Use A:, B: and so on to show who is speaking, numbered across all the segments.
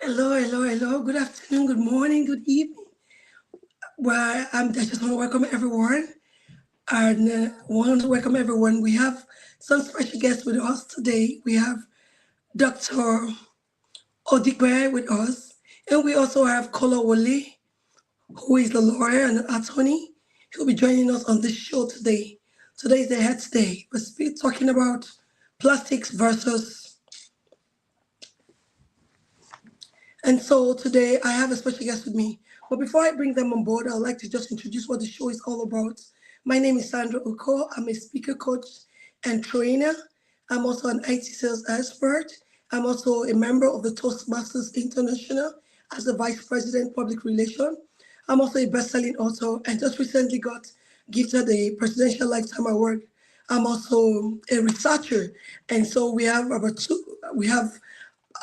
A: Hello, hello, hello. Good afternoon, good morning, good evening. Well, I just want to welcome everyone. And want to welcome everyone. We have some special guests with us today. We have Dr. Odipe with us. And we also have Kola Wole, who is a lawyer and an attorney. He'll be joining us on this show today. Today is the Heads Day. We're talking about plastics versus. And so today I have a special guest with me. But before I bring them on board, I'd like to just introduce what the show is all about. My name is Sandra Oko. I'm a speaker coach and trainer. I'm also an IT sales expert. I'm also a member of the Toastmasters International as the Vice President Public Relations. I'm also a best-selling author and just recently got gifted a Presidential Lifetime Award. I'm also a researcher, and so we have about two. We have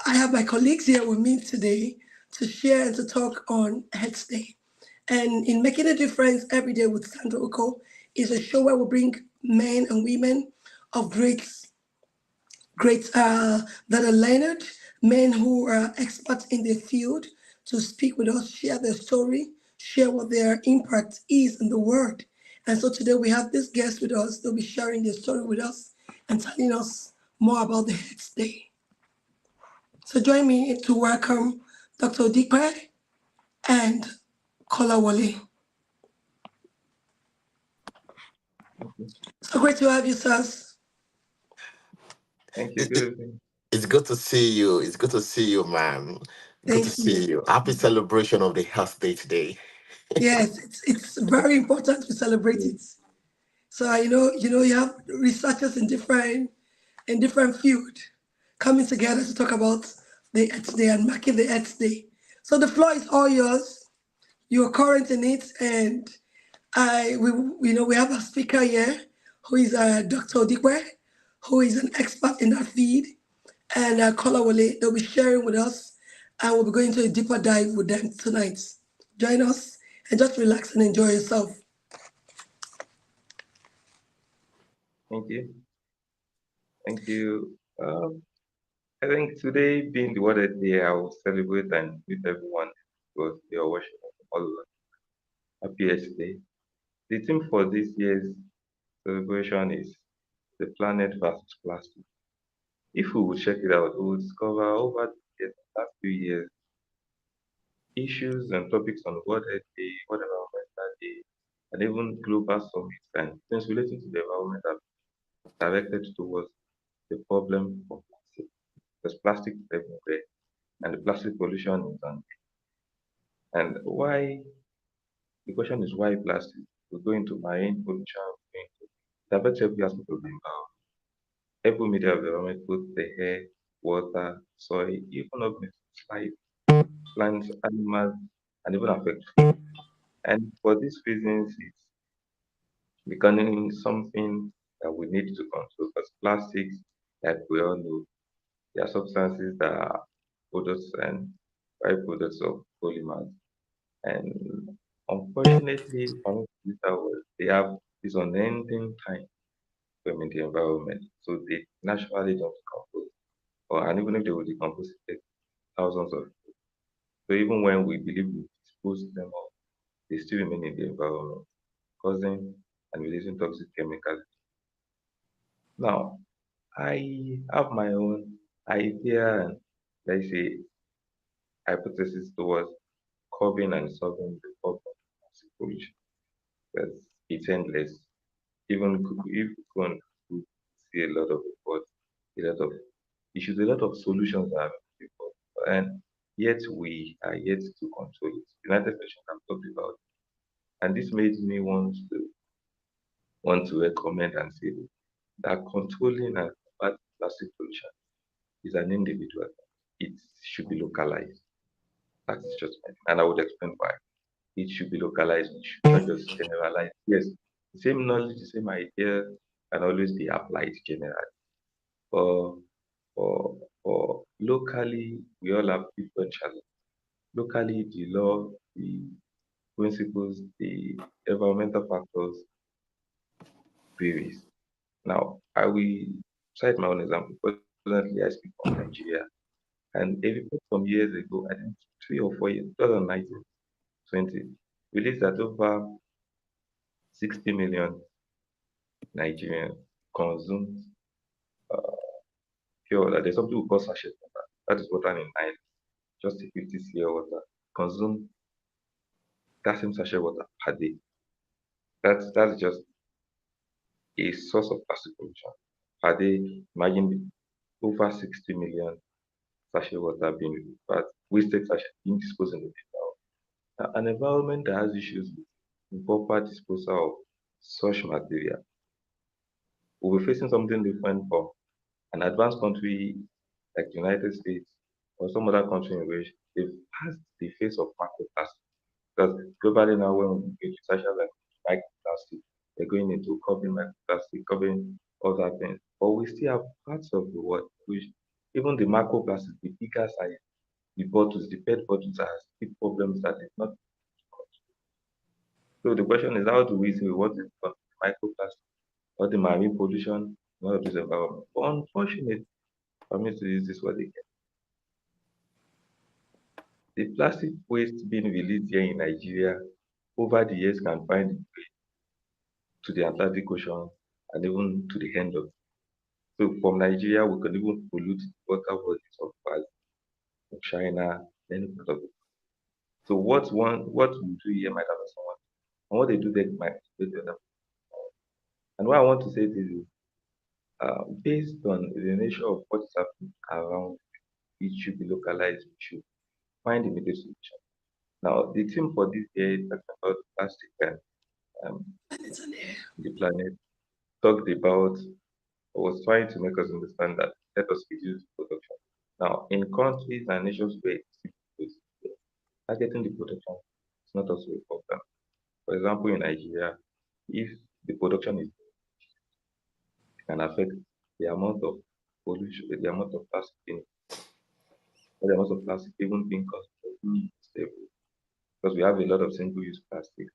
A: I have my colleagues here with me today to share and to talk on Heads Day. And in Making a Difference Every Day with Sandra Oko is a show where we bring men and women of great that are learned, men who are experts in their field to speak with us, share their story, share what their impact is in the world. And so today we have this guest with us. They'll be sharing their story with us and telling us more about the Heads Day. So join me to welcome Dr. Odipe and Kolawole. So great to have you, sirs.
B: Thank you. Good evening.
C: It's good to see you. It's good to see you, man. Good to
A: Thank you.
C: see you. Happy celebration of the Health Day today.
A: Yes, it's very important to celebrate it. So you have researchers in different field coming together to talk about the Earth Day and marking the Earth Day. So the floor is all yours. You are current in it, and we have a speaker here who is Dr. Odipe, who is an expert in that field, and Kolawole. They'll be sharing with us, and we'll be going to a deeper dive with them tonight. Join us and just relax and enjoy yourself.
B: Thank you. Thank you. I think today being the World Earth Day, I will celebrate and greet everyone because they are watching all over. Happy Earth Day. The theme for this year's celebration is the planet versus plastic. If we will check it out, we will discover over the last few years issues and topics on World Earth Day, World Environmental Day, and even global summits and things relating to the environment are directed towards the problem of plastic. There's plastic everywhere, and the plastic pollution is on. And why? The question is why plastic? We go into marine pollution. We go into it affects every aspect of the environment. Every media of the environment, both the air, water, soil, even organisms like plants, animals, and even affect food. And for these reasons, it's becoming something that we need to control because plastics, like we all know, they are substances that are products and byproducts of polymers. And unfortunately, for they have this unending time frame in the environment. So they naturally don't decompose. Or and even if they will decompose, it takes thousands of years. So even when we believe we dispose them off, they still remain in the environment, causing and releasing toxic chemicals. Now, I have my own idea and let's say hypothesis towards curbing and solving the problem of plastic pollution. Because it's endless. Even if you go on Google, see a lot of reports, a lot of issues, a lot of solutions that are before, and yet we are yet to control it. United Nations have talked about it. And this made me want to recommend and say that controlling and combating plastic pollution is an individual. It should be localized. That is just my and I would explain why. It should be localized. We should not just generalize. Yes, the same knowledge, the same idea can always be applied generally. For for locally, we all have different challenges. Locally, the law, the principles, the environmental factors varies. Now, I will cite my own example. Presently, I speak from Nigeria, And a report from years ago, I think 3 or 4 years, 2019, 20, released that over 60 million Nigerians consume pure water. There's something we call sachet water. That is water in Nile, just a 50 cl water. Consume that same sachet water per day. That's just a source of plastic pollution. Per day, imagine over 60 million sachet water being wasted sachet being disposed in the environment. Now, an environment that has issues with proper disposal of such material will be facing something different from an advanced country like the United States or some other country in which they've passed the face of microplastic. Because globally now, when we get researchers like microplastic, they're going into covering microplastic, covering other things. But we still have parts of the world which even the microplastic, the bigger size, the bottles, the PET bottles are still problems that is not. So the question is, how do we say what is microplastic or the marine pollution in all of this environment? But unfortunately, for me to use this word again, the plastic waste being released here in Nigeria over the years can find its way to the Atlantic Ocean and even to the end of it. So from Nigeria, we can even pollute the water bodies of Brazil, of China, any part of it. So what we do here might have someone, and what they do there might affect the other. And what I want to say this is, based on the nature of what is happening around, it should be localized. We should find immediate solution. Now, the theme for this year is talking about plastic and um,
A: Planets and air.
B: the planet. Talked about, was trying to make us understand that let us reduce production. Now, in countries and nations where targeting the production is not also important. For example, in Nigeria, if the production is can affect the amount of pollution, the amount of plastic in, or the amount of plastic even being consumed stable, because we have a lot of single-use plastic.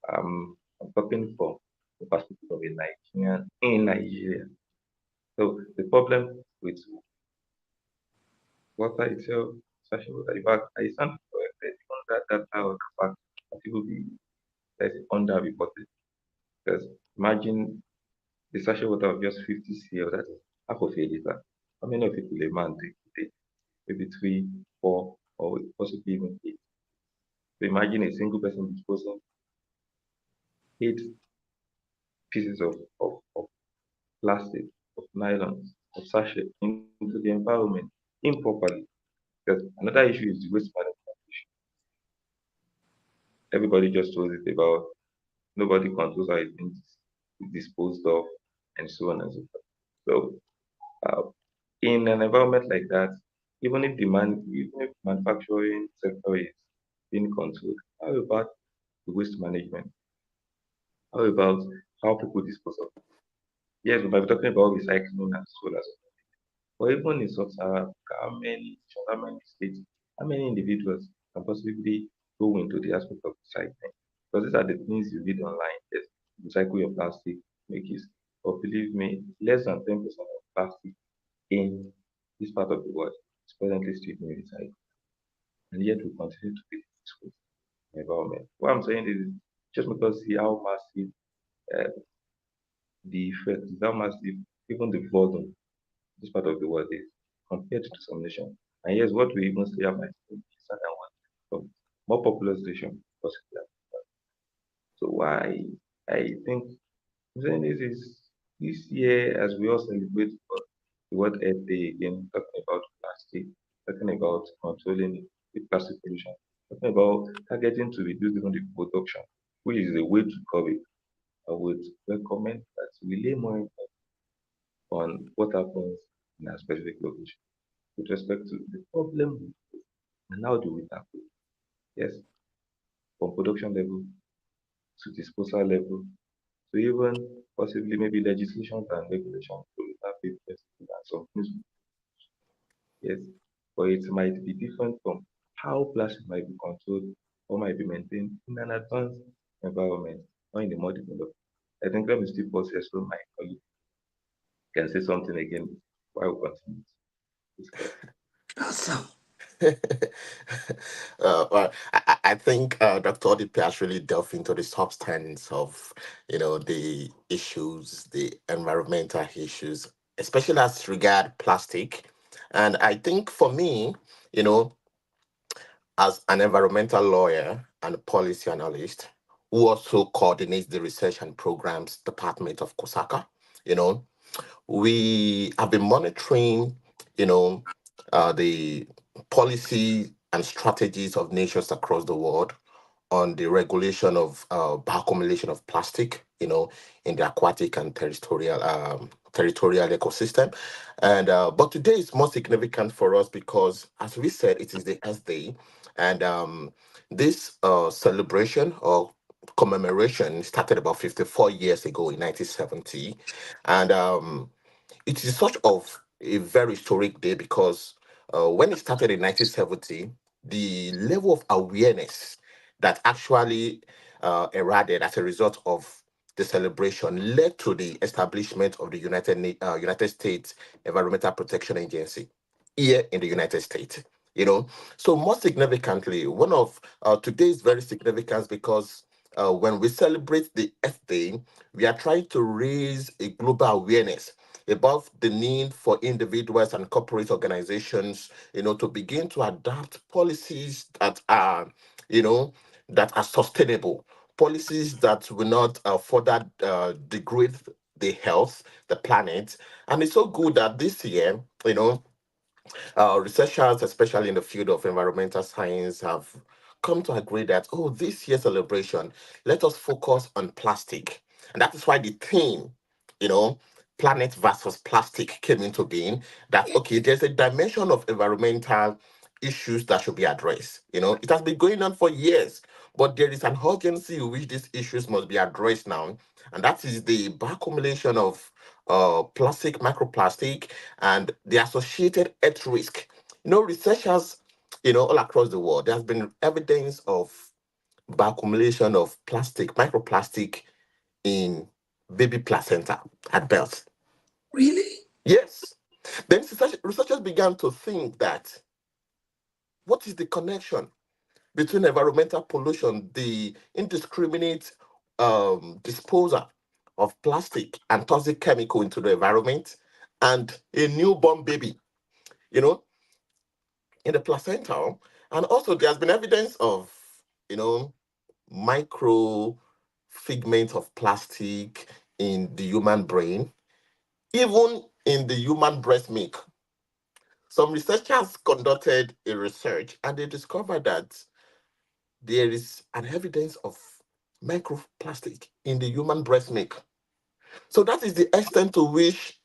B: I'm talking from the perspective of a Nigerian in Nigeria. So the problem with water itself, sachet water, in fact, I stand corrected, even that data or the fact that people be that's underreported. Because imagine the sachet water of just 50 cl, that is half of a liter. How many of people a man take a day? Maybe three, four, or possibly even eight. So imagine a single person disposing 8 pieces of plastic, of nylon, of sachet into the environment improperly. Because another issue is the waste management issue. Everybody just throws it about, nobody controls how it's being disposed of, and so on and so forth. So, in an environment like that, even if manufacturing sector is being controlled, how about the waste management? How about how people dispose of it? Yes, we might be talking about recycling and so on. But even in sub-Saharan Africa, how many states, how many individuals can possibly go into the aspect of recycling? Because these are the things you read online. Yes, recycle your plastic, make use. But believe me, less than 10% of plastic in this part of the world is presently still being recycled. And yet we continue to be exposed to the environment. What I'm saying is just because see how massive uh, the effect is, how massive even the burden this part of the world is compared to some nations. And yes, what we even say might be lesser than one from more populous nation possibly. So why I think then this is this year as we all celebrate the World Earth Day again, talking about plastic, talking about controlling the plastic pollution, talking about targeting to reduce even the production, which is a way to curb it. I would recommend that we lay more emphasis on what happens in a specific location with respect to the problem and how do we tackle it. Yes, from production level to disposal level to even possibly maybe legislation and regulation to interpret and some things. Yes, but it might be different from how plastic might be controlled or might be maintained in an advanced environment or in the more developed. I think let me still pause here so my colleague can say something again while we continue to discuss.
A: Awesome.
C: I think Dr. Odipe has really delved into the substance of, the issues, the environmental issues, especially as regard plastic. And I think for me, you know, as an environmental lawyer and policy analyst who also coordinates the research and programs department of Koozakar, you know, we have been monitoring, you know, the policy and strategies of nations across the world on the regulation of bioaccumulation of plastic, in the aquatic and territorial ecosystem. And but today is more significant for us because, as we said, it is the Earth Day, and this celebration or commemoration started about 54 years ago in 1970, and it is such of a very historic day because when it started in 1970, the level of awareness that actually eroded as a result of the celebration led to the establishment of the United States Environmental Protection Agency here in the United States. You know, so more significantly, one of today's very significant because when we celebrate the Earth Day, we are trying to raise a global awareness about the need for individuals and corporate organizations, to begin to adopt policies that are, you know, that are sustainable, policies that will not further degrade the health, the planet. And it's so good that this year, researchers, especially in the field of environmental science, have come to agree that, oh, this year's celebration, let us focus on plastic. And that is why the theme, you know, planet versus plastic came into being. That, okay, there's a dimension of environmental issues that should be addressed. It has been going on for years, but there is an urgency in which these issues must be addressed now. And that is the accumulation of plastic, microplastic, and the associated health risk. Researchers, all across the world, there has been evidence of bioaccumulation of plastic, microplastic in baby placenta at birth.
A: Really?
C: Yes. Then researchers began to think that what is the connection between environmental pollution, the indiscriminate disposal of plastic and toxic chemical into the environment, and a newborn baby, you know, in the placenta. And also, there's been evidence of, you know, micro figments of plastic in the human brain, even in the human breast milk. Some researchers conducted a research and they discovered that there is an evidence of microplastic in the human breast milk. So that is the extent to which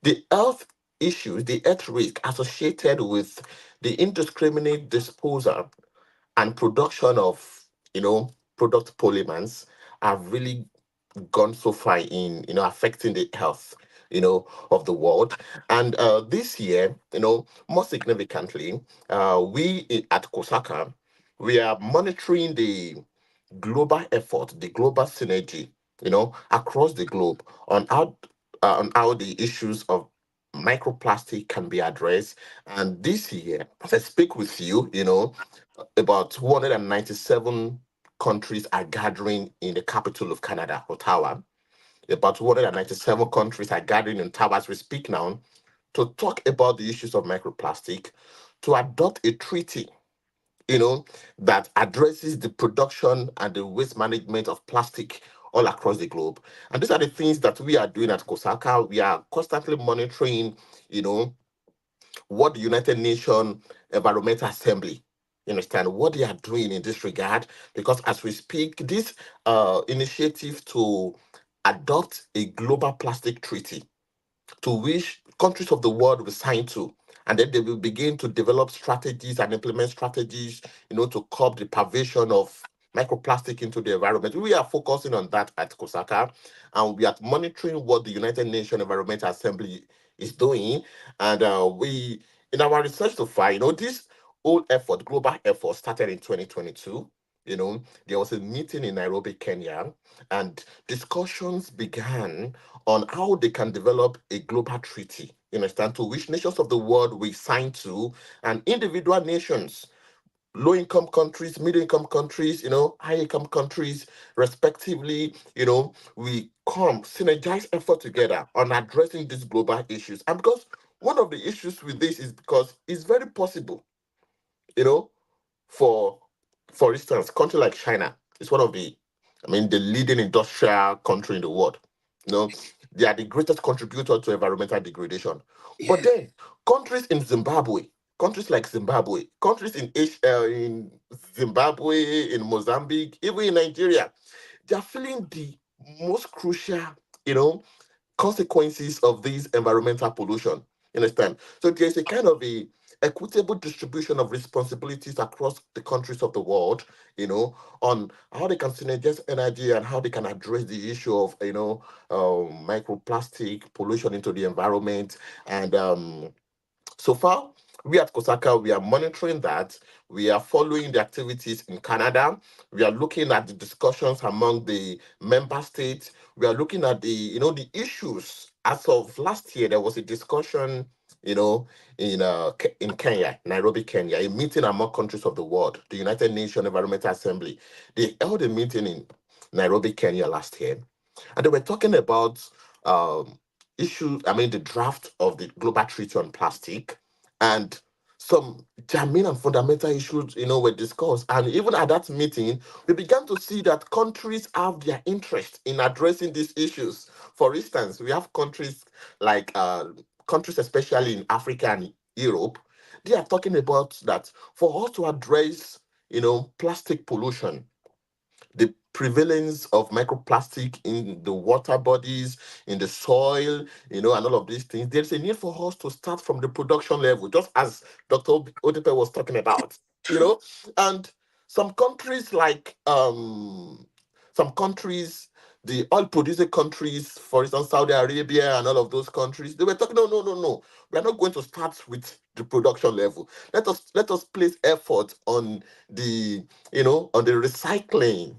C: the health issues, the health risk associated with the indiscriminate disposal and production of, product polymers have really gone so far in, affecting the health, of the world. And this year, more significantly, at Kosaka, we are monitoring the global effort, the global synergy, across the globe on how the issues of microplastic can be addressed. And this year, as I speak with you, about 297 countries are gathering in the capital of Canada, Ottawa. About 297 countries are gathering in Ottawa as we speak now to talk about the issues of microplastic, to adopt a treaty, that addresses the production and the waste management of plastic all across the globe. And these are the things that we are doing at Koozakar. We are constantly monitoring, you know, what the United Nations Environmental Assembly, you understand, what they are doing in this regard. Because as we speak, this initiative to adopt a global plastic treaty to which countries of the world will sign to. And then they will begin to develop strategies and implement strategies, to curb the pervasion of microplastic into the environment. We are focusing on that at Koozakar, and we are monitoring what the United Nations Environmental Assembly is doing. And in our research so far, this whole effort, global effort, started in 2022. There was a meeting in Nairobi, Kenya, and discussions began on how they can develop a global treaty, you understand, to which nations of the world we sign to, and individual nations, low-income countries, middle-income countries, high-income countries, respectively, we come synergize effort together on addressing these global issues. And because one of the issues with this is because it's very possible, you know, for for instance, country like China is one of the, the leading industrial country in the world. You know, they are the greatest contributor to environmental degradation. But
A: Yeah.
C: then countries in Zimbabwe, countries like Zimbabwe, countries in Asia, in Zimbabwe, in Mozambique, even in Nigeria, they are feeling the most crucial, you know, consequences of this environmental pollution. You understand? So there's a kind of a equitable distribution of responsibilities across the countries of the world, on how they can synergize energy and how they can address the issue of, microplastic pollution into the environment. And so far, we at Koozakar, we are monitoring that. We are following the activities in Canada. We are looking at the discussions among the member states. We are looking at the issues. As of last year, there was a discussion, in Kenya, Nairobi, Kenya, a meeting among countries of the world, the United Nations Environmental Assembly. They held a meeting in Nairobi, Kenya last year, and they were talking about um, issues, the draft of the Global Treaty on Plastic, and some germane and fundamental issues, were discussed. And even at that meeting, we began to see that countries have their interest in addressing these issues. For instance, we have countries, especially in Africa and Europe, they are talking about that for us to address, plastic pollution, the prevalence of microplastic in the water bodies, in the soil, and all of these things. There's a need for us to start from the production level, just as Dr. Odipe was talking about,
A: True.
C: and some countries like some countries, the oil producing countries, for instance, Saudi Arabia and all of those countries, they were talking, no, no, no, no. We are not going to start with the production level. Let us place effort on the on the recycling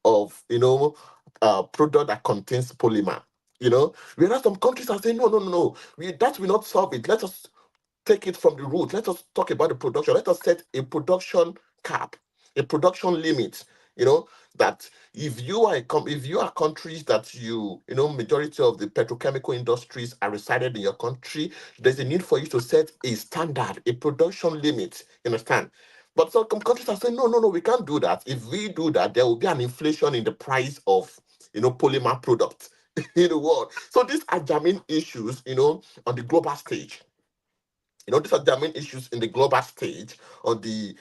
C: of product that contains polymer. Whereas some countries are saying no, no, no, no, that will not solve it. Let us take it from the root. Let us talk about the production. Let us set a production cap, a production limit. You know that if you are countries that majority of the petrochemical industries are resided in your country, there's a need for you to set a standard, a production limit. You understand? But some countries are saying no, no, no, we can't do that. If we do that, there will be an inflation in the price of polymer products in the world. So these are germane issues, on the global stage. These are the main issues in the global stage on the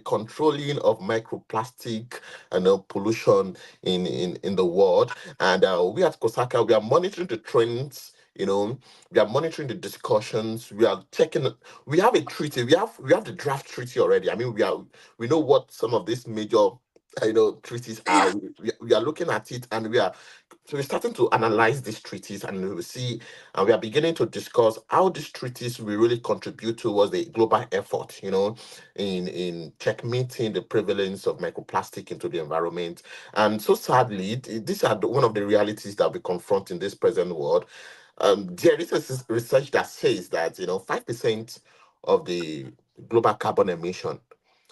C: controlling of microplastic and pollution in the world. And we at Koozakar, we are monitoring the trends. We are monitoring the discussions. We are checking. We have a treaty. We have the draft treaty already. We know what some of these major treaties are.
A: Yeah.
C: We are looking at it, and we're starting to analyze these treaties, and we will see, and we are beginning to discuss how these treaties will really contribute towards the global effort, in checkmating the prevalence of microplastic into the environment. And so sadly, these are one of the realities that we confront in this present world. There is research that says that 5% of the global carbon emission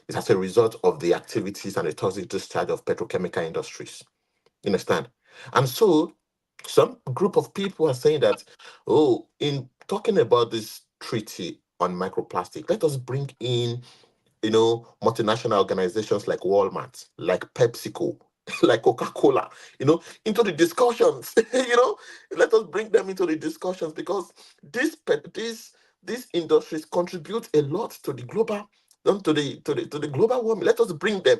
C: is as a result of the activities and the toxic discharge of petrochemical industries. You understand? And so some group of people are saying that, oh, in talking about this treaty on microplastic, let us bring in, multinational organizations like Walmart, like PepsiCo, like Coca-Cola, into the discussions. Let us bring them into the discussions because these industries contribute a lot to the global to the global warming. Let us bring them.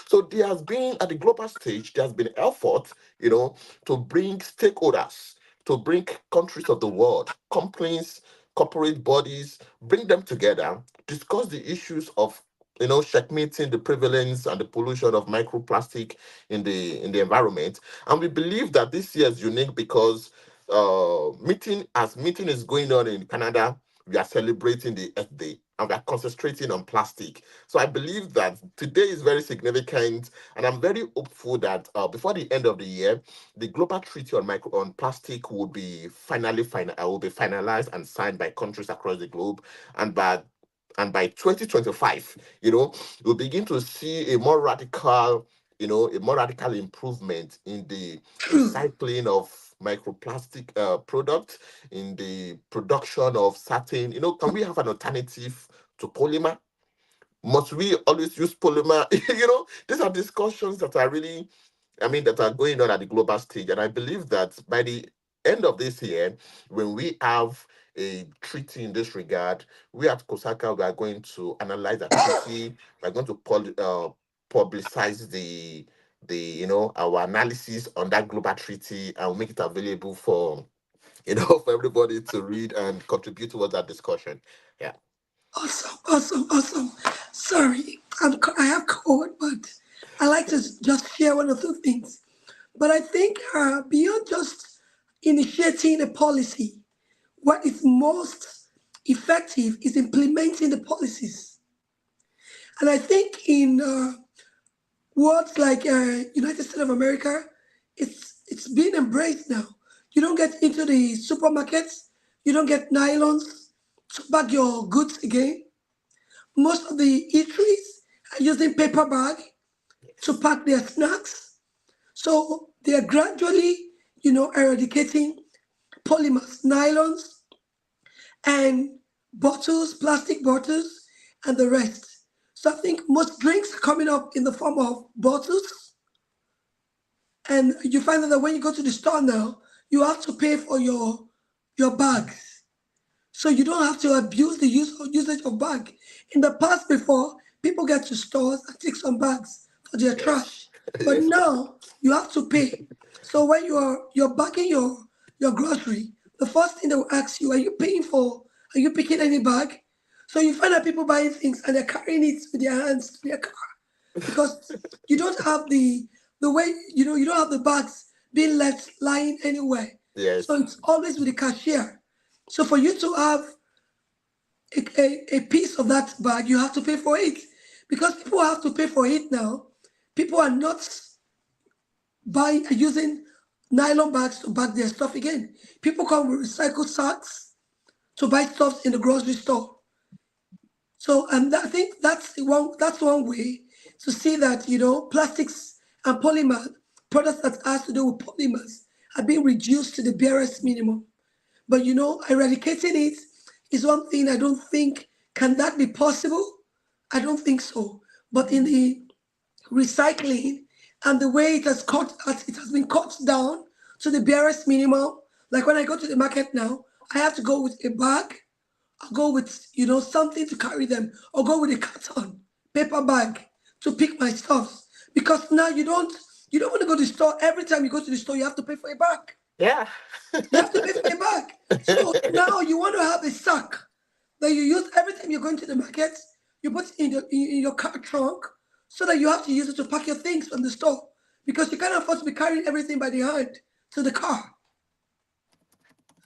C: So there has been at the global stage, there has been effort, to bring stakeholders, to bring countries of the world, companies, corporate bodies, bring them together, discuss the issues of checkmating the prevalence and the pollution of microplastic in the environment. And we believe that this year is unique because meeting is going on in Canada. we are celebrating the Earth Day and we are concentrating on plastic. So I believe that today is very significant, and I'm very hopeful that before the end of the year, the global treaty on plastic will be will be finalized and signed by countries across the globe, and by 2025, we'll begin to see a more radical improvement in the
A: True.
C: recycling of microplastic products, in the production of certain, can we have an alternative to polymer? Must we always use polymer? These are discussions that are really, that are going on at the global stage. And I believe that by the end of this year, when we have a treaty in this regard, we at Koozakar, we are going to analyze that treaty. We're going to publicize our analysis on that global treaty, and make it available for for everybody to read and contribute towards that discussion. Yeah.
A: Awesome, awesome, awesome. Sorry, I have cold, but I like to just share one or two things. But I think beyond just initiating a policy, what is most effective is implementing the policies. And I think in words like United States of America, it's being embraced now. You don't get into the supermarkets, you don't get nylons to bag your goods again. Most of the eateries are using paper bag to pack their snacks. So they are gradually, eradicating polymers, nylons, and bottles, plastic bottles, and the rest. So I think most drinks are coming up in the form of bottles, and you find that when you go to the store now, you have to pay for your bags. So you don't have to abuse the usage of bag. In the past, before, people get to stores and take some bags for their
C: Yes.
A: trash, but now you have to pay. So when you're bagging your grocery, the first thing they will ask you, are you picking any bag? So you find that people buying things and they're carrying it with their hands to their car because you don't have the way, you don't have the bags being left lying anywhere. So
C: Yes.
A: it's always with the cashier. So for you to have a piece of that bag, you have to pay for it. Because people have to pay for it now, people are not using nylon bags to bag their stuff again. People come with recycled sacks to buy stuff in the grocery store. So I think that's one way to see that plastics and polymer products that has to do with polymers are being reduced to the barest minimum. But eradicating it is one thing I don't think can that be possible. I don't think so. But in the recycling and the way it has been cut down to the barest minimum. Like when I go to the market now, I have to go with a bag. I'll go with something to carry them, or go with a carton, paper bag to pick my stuff. Because now you don't want to go to the store. Every time you go to the store, you have to pay for a bag.
C: Yeah.
A: You have to pay for a bag. So now you want to have a sack that you use every time you're going to the market. You put it in your car trunk so that you have to use it to pack your things from the store because you can't afford to be carrying everything by the hand to the car.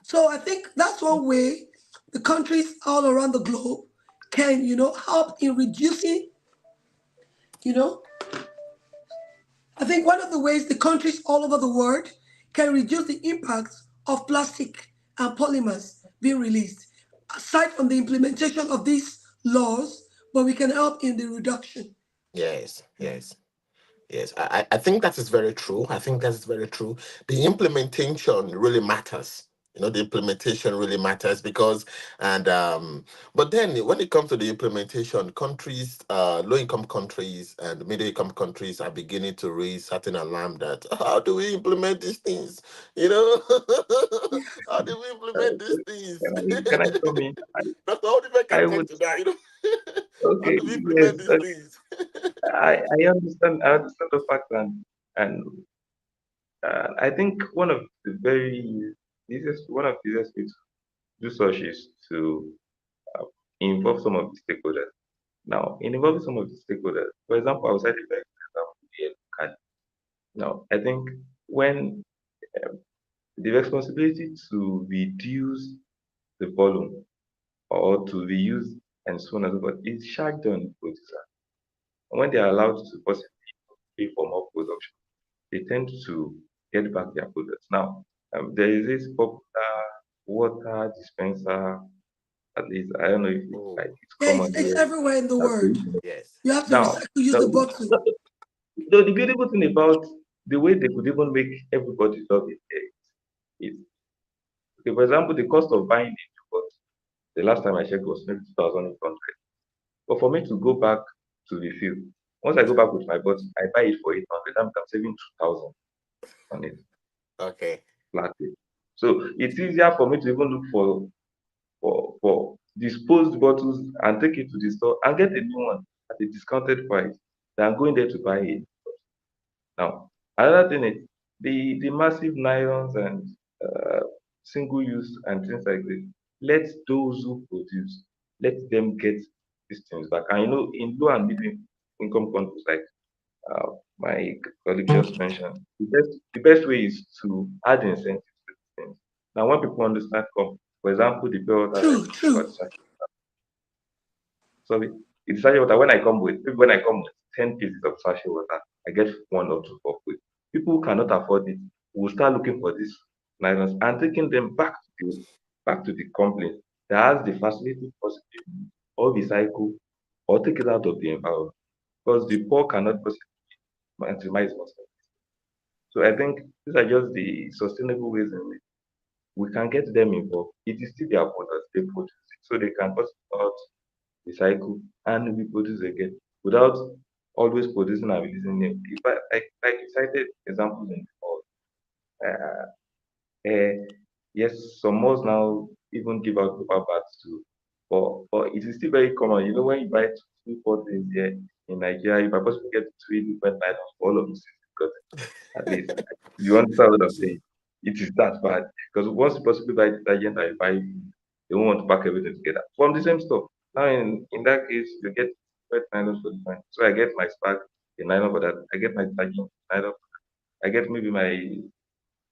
A: So I think that's one way the countries all around the globe can, help in reducing, you know, I think one of the ways the countries all over the world can reduce the impact of plastic and polymers being released, aside from the implementation of these laws, but we can help in the reduction.
C: Yes. Yes. Yes, I think that is very true. I think that is very true. The implementation really matters. The implementation really matters because, and but then when it comes to the implementation, countries, low-income countries and middle-income countries are beginning to raise certain alarm that how do we implement these things? You know, how do we implement these things?
B: Can I come in?
C: That's all the I
B: I
C: can take
B: would.
C: to that. How
B: Okay.
C: do we implement
B: Yes.
C: these things?
B: I understand. I understand the fact, and I think one of the easiest ways to do such is to uh, involve some of the stakeholders. Now, in involving some of the stakeholders, for example, outside the bank, for example, the yellow card. Now, I think when the responsibility to reduce the volume or to reuse and so on and so forth, it's charged on the producer. And when they are allowed to possibly pay for more production, they tend to get back their products. Now, there is this popular water dispenser, at least I don't know if it's
C: Oh,
B: like it's
A: Yeah,
B: common
A: it's
B: here.
A: everywhere in the
B: That's
A: world.
B: the-
C: yes.
A: You have to
B: Now,
A: recycle, use the bottle.
B: the beautiful thing about the way they could even make everybody love it is, okay, for example, the cost of buying it was, the last time I checked was maybe 2,800. But for me to go back to refill, once I go back with my bottle, I buy it for 800. I'm saving 2,000 on it
C: Okay.
B: flatly. So it's easier for me to even look for disposed bottles and take it to the store and get a new one at a discounted price than going there to buy it. Now, another thing is the massive nylons and single use and things like this. Let those who produce, let them get these things back. And in low and medium income countries like uh, my colleague just mentioned, the best way is to add incentives to these things. Now, when people understand, for example, the pure water that
A: True,
B: you talk
A: true.
B: about, sorry, it's sachet water. When I come with 10 pieces of sachet water, I get one or two for free. People who cannot afford it will start looking for these nylons and taking them back to the company that has the facility possibly or recycle or take it out of the environment because the poor cannot possibly maximize what's. So I think these are just the sustainable ways in which we can get them involved. It is still their products, they produce it, so they can possibly recycle and reproduce again without always producing and releasing them. If like you cited examples in the uh, uh, yes, some malls now even give out paper bags too, but it is still very common. When you buy two, 4 things here in Nigeria, you might possibly get three different items for all of this because at least you understand what I'm saying. It is that bad because once you possibly buy detergent and you buy food, they won't want to pack everything together from the same store. Now, in that case, you get wet nylon for different. So I get my spark, a nylon for that. I get my detergent, nylon. I get maybe my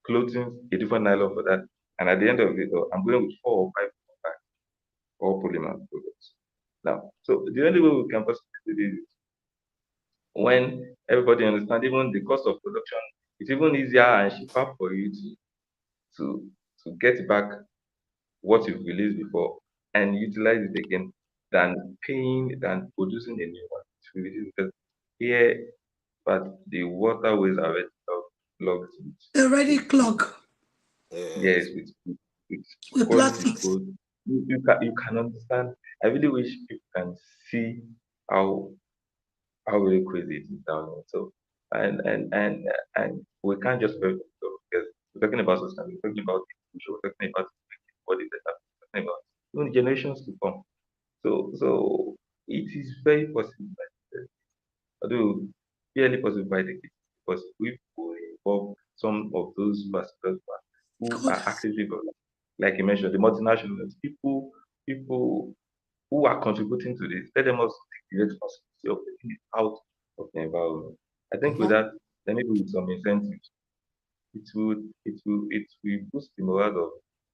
B: clothing, a different nylon for that. And at the end of it, I'm going with 4 or 5 bags, all polymer products. Now, so the only way we can possibly do this is when everybody understands even the cost of production, it's even easier and cheaper for you to to get back what you've released before and utilize it again than producing a new one to release because here but the waterways are already clogged
A: They already
B: with
A: clog
B: yes
C: Yes.
B: with
A: with
B: quality
A: plastics.
B: gold. You can understand. I really wish people can see how really crazy it is down here. So and we can't just very because we're talking about society, we're talking about the future, we're talking about what is better, we're talking about even generations to come. So it is very possible that although barely possible by the case because we will involve some of those pastors who
A: Good.
B: are actively involved. Like you mentioned, the multinationals, people who are contributing to this, let them also take the responsibility of taking it out of the environment. I think with
C: Mm-hmm.
B: that, then maybe with some incentives, it will boost the morale of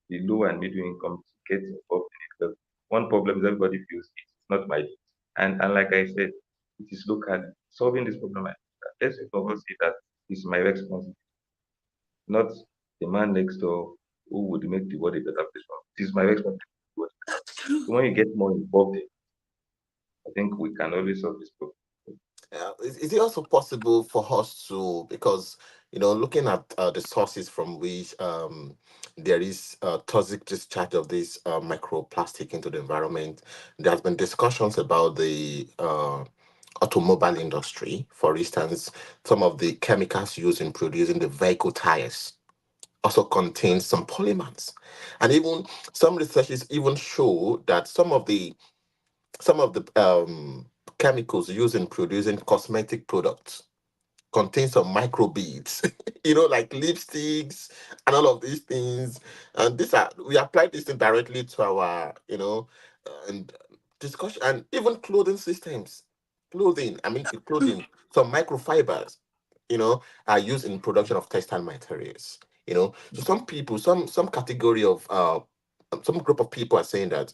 B: the low and middle income to get involved in it. Because one problem is everybody feels it's not my duty. And like I said, it is local. Solving this problem, let's of us say that it's my responsibility, not the man next door who would make the world a better place for me. It is my responsibility.
A: That's true.
B: So when you get more involved I think we can always solve this problem.
C: Is it also possible for us to, because looking at the sources from which there is toxic discharge of this microplastic into the environment, there has been discussions about the automobile industry. For instance, some of the chemicals used in producing the vehicle tires also contains some polymers, and even some researches even show that some of the chemicals used in producing cosmetic products contain some microbeads, like lipsticks and all of these things. And we apply this thing directly to our, and discussion, and even clothing systems. Clothing, some microfibers, are used in production of textile materials. So some people, some category of some group of people are saying that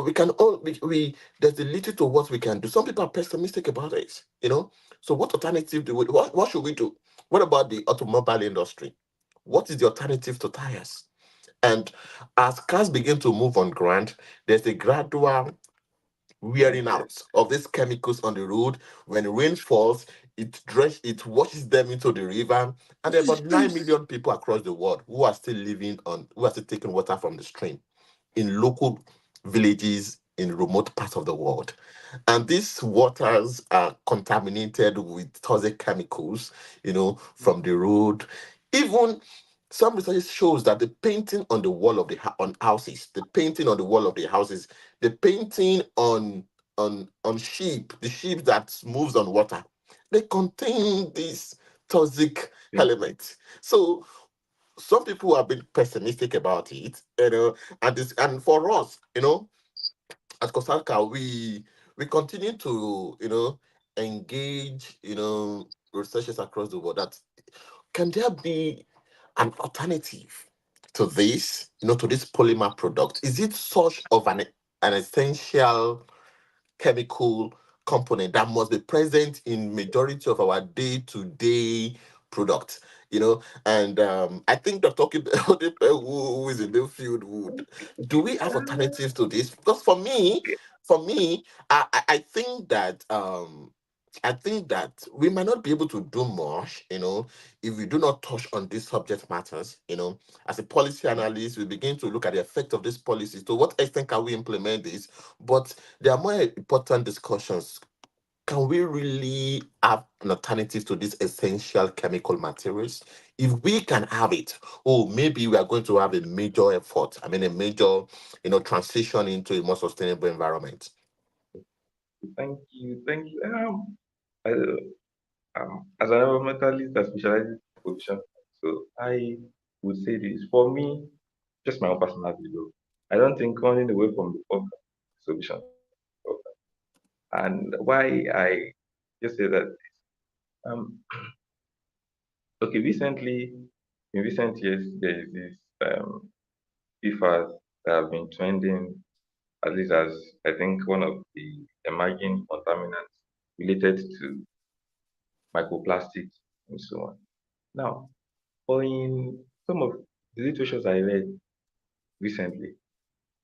C: we can all we there's a little to what we can do. Some people are pessimistic about it, you know. So what alternative do we what should we do? What about the automobile industry? What is the alternative to tires? And as cars begin to move on ground, there's a gradual wearing out of these chemicals on the road. When rain falls, it washes them into the river. And there are about 9
A: Systems.
C: million people across the world who are still taking water from the stream in local villages in remote parts of the world. And these waters are contaminated with toxic chemicals, from the road. Even some research shows that the painting on the wall of on houses, the painting on the wall of the houses, the painting on sheep, the sheep that moves on water, they contain these toxic
B: Yeah.
C: elements. So some people have been pessimistic about it, and for us, at Koozakar, we continue to, engage, researchers across the world that can there be an alternative to this, to this polymer product? Is it such of an essential chemical component that must be present in majority of our day-to-day products? And I think Dr. Odipe, who is in the field, would do we have alternatives to this? Because for me, I think that we might not be able to do much, if we do not touch on these subject matters. As a policy analyst, we begin to look at the effect of this policy. To what extent can we implement this? But there are more important discussions. Can we really have an alternative to these essential chemical materials? If we can have it, maybe we are going to have a major effort. I mean, a major, transition into a more sustainable environment.
B: Thank you. I, as an environmentalist that specializes in pollution, so I would say this for me, just my own personal view. I don't think running away from the problem is the solution. And why I just say that, um, okay, in recent years, there is this PFAS that have been trending, at least as I think one of the emerging contaminants related to microplastics and so on. Now, but in some of the literature I read recently,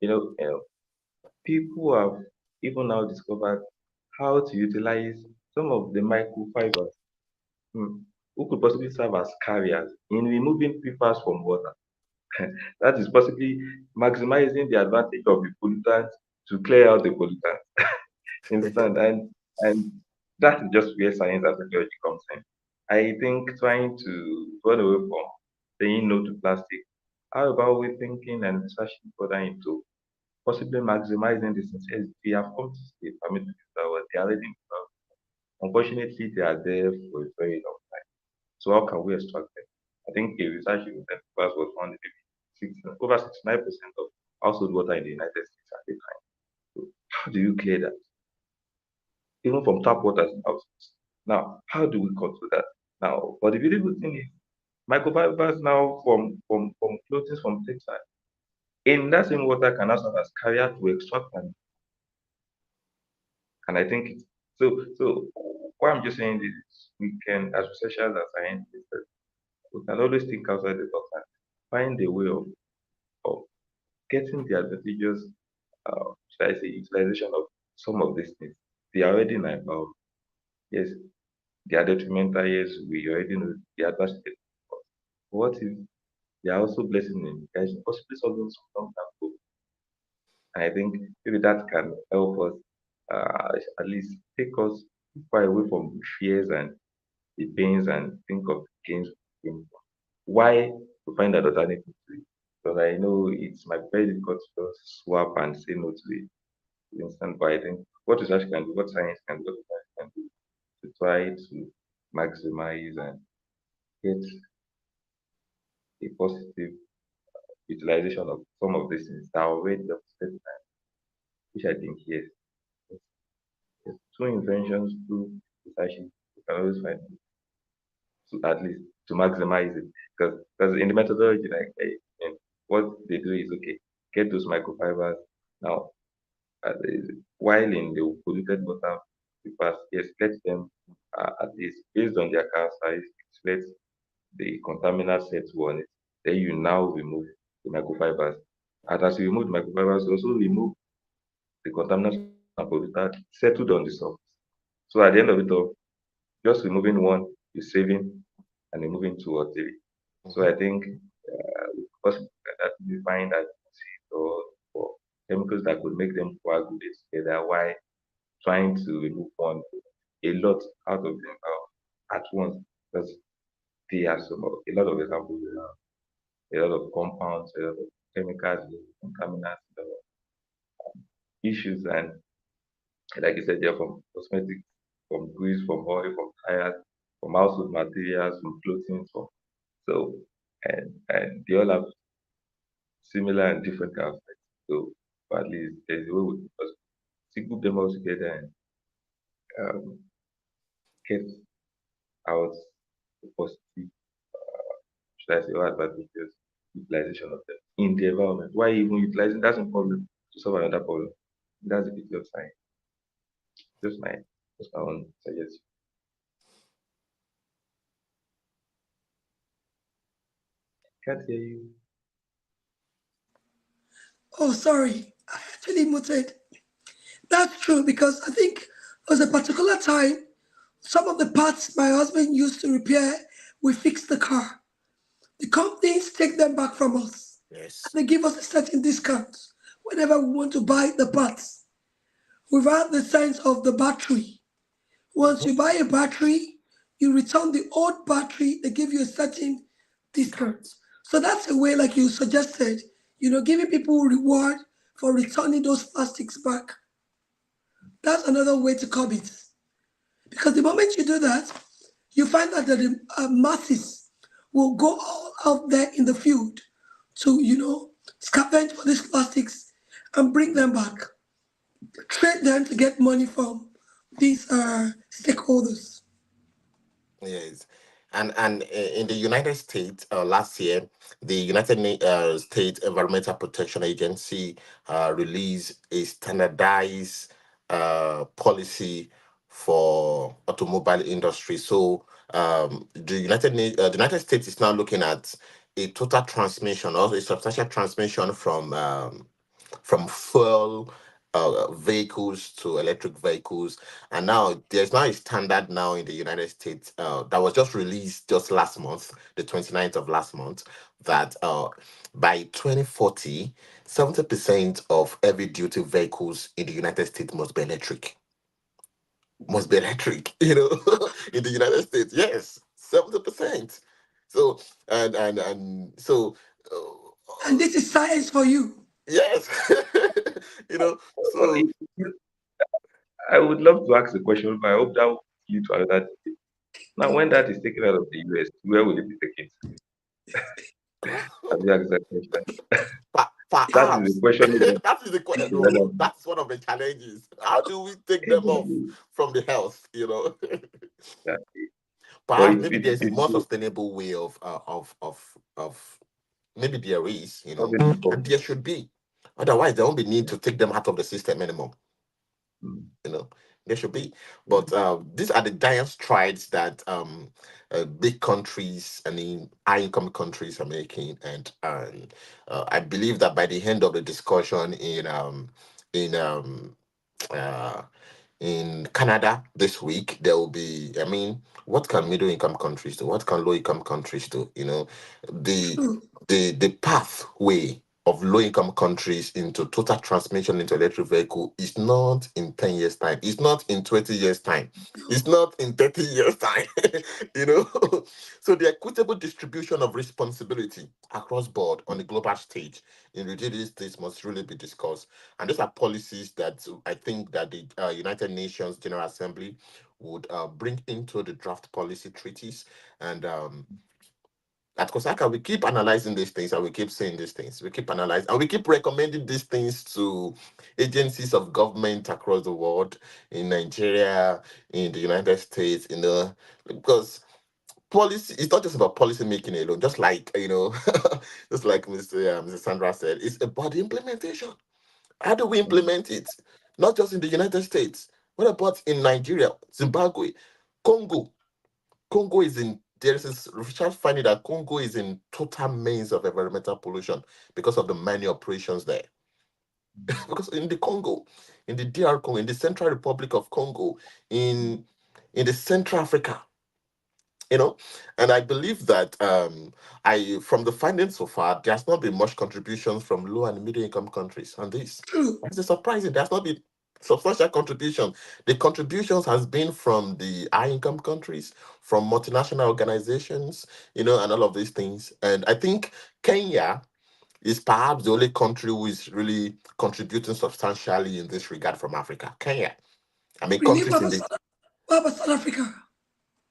B: you know, uh, people have even now discovered how to utilize some of the microfibers, hmm, who could possibly serve as carriers in removing PFAS from water. That is possibly maximizing the advantage of the pollutant to clear out the pollutant. Understand? And that is just where science and technology comes in. I think trying to run away from saying no to plastic, how about we thinking and searching further into possibly maximizing the sincerity we have come to stay, permit to use that word, they are already involved. Unfortunately, they are there for a very long time. So how can we extract them? I think a research in that class was found that over 69% of household water in the United States are declined. So how do you clear that? Even from tap water in houses. Now, how do we control that? Now, but the beautiful thing is microfibers now from clothing from textile in that same water can also serve as carrier to extract and I think so what I'm just saying is we can as researchers as scientists we can always think outside the box and find a way of getting the advantageous should I say utilization of some of these things. They are already in our power. Yes, they are detrimental, yes, we already know the advantage. What if they are also blessing in guys possibly solving some long-term problems? And I think maybe that can help us at least take us far away from the fears and the pains and think of gains. Why to find an alternative to it? Because I know it's my very difficult to just swap and say no to it. Instant, but I think what research can do, what science can do, what science can do to try to maximize and get a positive utilization of some of these things that are already of certain time, which I think yes, yes, through inventions, through research, you can always find to at least to maximize it. Because in the methodology, like and what they do is okay. get those microfibers. Now, while in the polluted water, first, yes, let them at least based on their car size, let the contaminant set on it. Then you now remove the microfibers. And as you remove the microfibers, you also remove the contaminants and pollutant settled on the surface. So at the end of it all, just removing one is saving and removing two or three. So
C: Mhm.
B: I think because that we find that or chemicals that could make them coagulate together while trying to remove one a lot out of them at once. Because there are a lot of examples, a lot of compounds, a lot of chemicals, contaminants, issues, and like I said, they're from cosmetics, from grease, from oil, from tires, from household materials, from clothing, from so and they all have similar and different aspects. So but at least there's a way we just group them all together and um, get out the positive, should I say, or advantageous utilization of them in the environment. Why even utilizing that's a problem to solve another problem. That's the beauty of science. Just my just my own suggestion. Can't hear you.
A: Oh, sorry. I actually muted. That's true because I think there was a particular time some of the parts my husband used to repair, we fixed the car. The companies take them back from us
C: Yes.
A: and they give us a certain discount whenever we want to buy the parts without the sense of the battery. Once
C: Mhm.
A: you buy a battery, you return the old battery, they give you a certain discount. So that's a way, like you suggested, giving people reward for returning those plastics back. That's another way to curb it. Because the moment you do that, you find that the masses will go all out there in the field to, scavenge for these plastics and bring them back, trade them to get money from these stakeholders.
C: Yes. And in the United States, last year, the States Environmental Protection Agency released a standardized policy for automobile industry. So the United States is now looking at a total transmission, or a substantial transmission from fuel vehicles to electric vehicles. And now there's now a standard now in the United States that was just released just last month, the 29th of last month, that by 2040, 70% of heavy duty vehicles in the United States must be electric. Must be electric, in the United States. Yes, 70%. So and so
A: And this is science for you.
C: yes, so
B: I would love to ask the question, but I hope that will lead to another debate. Now, when that is taken out of the US, where will it be taken to? Have you asked that question? That is the
C: Perhaps
B: question we
C: that is the
B: need
C: question.
B: to let
C: No,
B: them
C: that's one of the challenges. How do we take them off
B: know.
C: from the health?
B: That, but
C: Perhaps maybe there's a more sustainable way of maybe there is,
B: not been
C: and
B: performed.
C: there should be. Otherwise, there won't be need to take them out of the system anymore.
B: Mm,
C: You know, there should be.
B: mm,
C: But these are the giant strides that big countries, I mean, high income countries are making, and I believe that by the end of the discussion in uh, in Canada this week, there will be, I mean, what can middle income countries do? What can low income countries do? The
A: True.
C: the pathway of low income countries into total transmission into electric vehicle is not in 10 years time. It's not in 20 years time. It's not in 30 years time. you know so the equitable distribution of responsibility across board on the global stage in reducing this must really be discussed, and these are policies that I think that the United Nations General Assembly would bring into the draft policy treaties. And at Koozakar, we keep analyzing these things and we keep saying these things. We keep analyzing and we keep recommending these things to agencies of government across the world, in Nigeria, in the United States, because policy, it's not just about policy making alone, just like, just like Mr. Sandra said, it's about the implementation. How do we implement it? Not just in the United States. What about in Nigeria, Zimbabwe, Congo? Congo is in, there is this research finding that Congo is in total maze of environmental pollution because of the many operations there. Because in the Congo, in the DR Congo, in the Central Republic of Congo, in the Central Africa, you know, and I believe that I from the findings so far, there's not been much contributions from low and middle income countries on this.
A: True.
C: It's surprising. There's not been substantial contribution. The contributions has been from the high income countries, from multinational organizations, and all of these things. And I think Kenya is perhaps the only country who is really contributing substantially in this regard from Africa. Kenya. I mean,
A: Really?
C: countries in the
A: What about South Africa?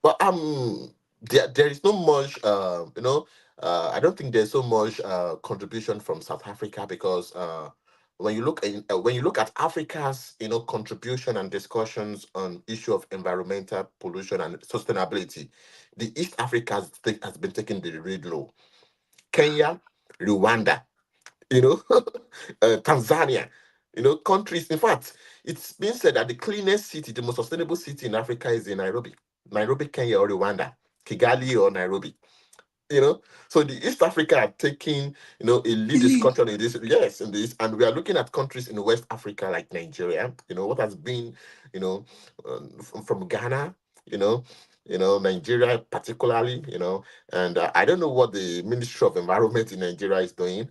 C: but there is no much I don't think there's so much contribution from South Africa because when you look at Africa's contribution and discussions on issue of environmental pollution and sustainability, the East Africa has been taking the lead low. Kenya, Rwanda, Tanzania, countries. In fact, it's been said that the cleanest city, the most sustainable city in Africa is in Nairobi, Kenya, or Rwanda, Kigali or Nairobi. So the East Africa are taking, a lead
A: Elite.
C: discussion in this, yes, in this, and we are looking at countries in West Africa like Nigeria. What has been, from Ghana, Nigeria particularly, and I don't know what the Ministry of Environment in Nigeria is doing,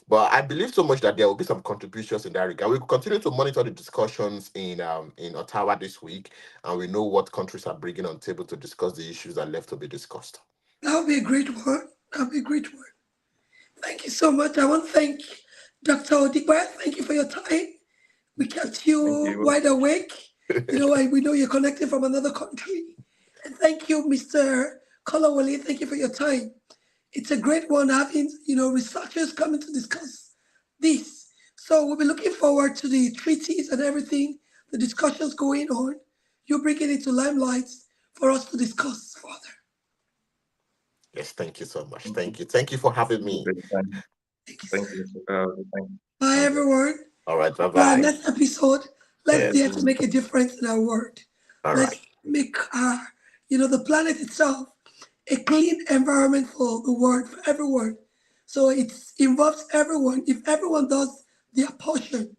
C: but I believe so much that there will be some contributions in that regard. We will continue to monitor the discussions in Ottawa this week, and we know what countries are bringing on table to discuss the issues that are left to be discussed.
A: That would be a great one. That would be a great one. Thank you so much. I want to thank Dr. Odipe. Thank you for your time. We kept
B: Thank
A: you
B: you.
A: wide awake. We know you're connected from another country. And thank you, Mr. Kolawole. Thank you for your time. It's a great one having, researchers coming to discuss this. So we'll be looking forward to the treaties and everything, the discussions going on. You bringing it to limelight for us to discuss further.
C: Yes, thank you so much. Thank you. Thank you for having me.
B: Thank you.
A: Bye, everyone.
C: All right,
A: For our
C: bye-bye.
A: next episode, let's
C: Yes.
A: dare to make a difference in our world.
C: All
A: Let's
C: right.
A: make the planet itself a clean environment for the world, for everyone. So it involves everyone. If everyone does their portion,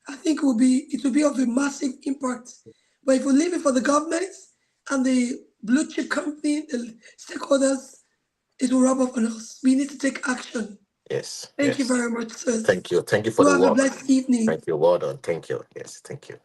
A: I think it will be of a massive impact. But if we leave it for the government and the blue chip company, the stakeholders, it will rub off on us. We need to take action.
C: Yes.
A: Thank you very much, sir.
C: Thank you. Thank you for
A: You
C: the
A: have a
C: work.
A: blessed evening.
C: Thank you. Well done. Thank you. Yes. Thank you.